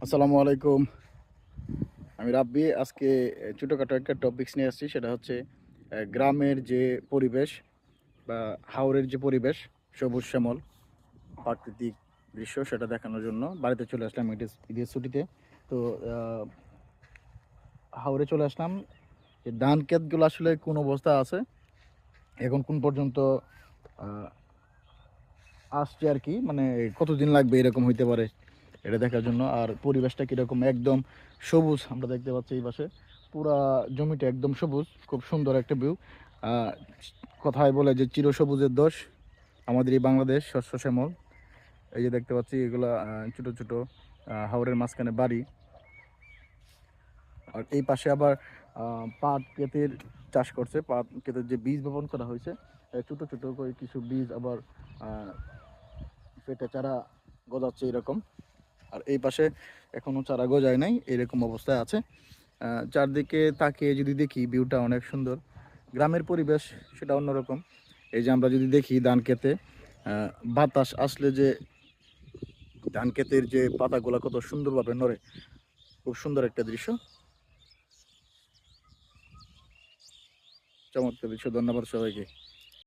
আসসালামু আলাইকুম। আমি রাব্বি। আজকে ছোটোখাটো একটা টপিকস নিয়ে আসছি। সেটা হচ্ছে গ্রামের যে পরিবেশ বা হাওরের যে পরিবেশ, সবুজ শ্যামল প্রাকৃতিক দৃশ্য সেটা দেখানোর জন্য বাড়িতে চলে আসলাম ঈদের ছুটিতে। তো হাওরে চলে আসলাম। যে ধান ক্ষেতগুলো আসলে কোন অবস্থা আছে, এখন কোন পর্যন্ত আহ, আসছে আর কি, মানে কতদিন লাগবে এরকম হইতে পারে এটা দেখার জন্য। আর পরিবেশটা কীরকম, একদম সবুজ আমরা দেখতে পাচ্ছি এই পাশে। পুরা জমিটা একদম সবুজ, খুব সুন্দর একটা ভিউ। কথায় বলে যে চিরসবুজের দোষ, আমাদের এই বাংলাদেশ শস্য শ্যামল। এই যে দেখতে পাচ্ছি এগুলা ছোট ছোট হাওরের মাঝখানে বাড়ি। আর এই পাশে আবার পাট ক্ষেতের চাষ করছে, পাট ক্ষেতের যে বীজ বপন করা হয়েছে, ছোট ছোট করে কিছু বীজ আবার পেটে চারা গজাচ্ছে এরকম। আর এই পাশে এখনো চারা গজায় নাই, এরকম অবস্থায় আছে। চারদিকে তাকিয়ে যদি দেখি ভিউটা অনেক সুন্দর। গ্রামের পরিবেশ সেটা অন্যরকম। এই যে আমরা যদি দেখি ধান খেতে, বাতাস আসলে যে ধান ক্ষেতের যে পাতাগুলো কত সুন্দরভাবে নড়ে, খুব সুন্দর একটা দৃশ্য, চমৎকার দৃশ্য। ধন্যবাদ সবাইকে।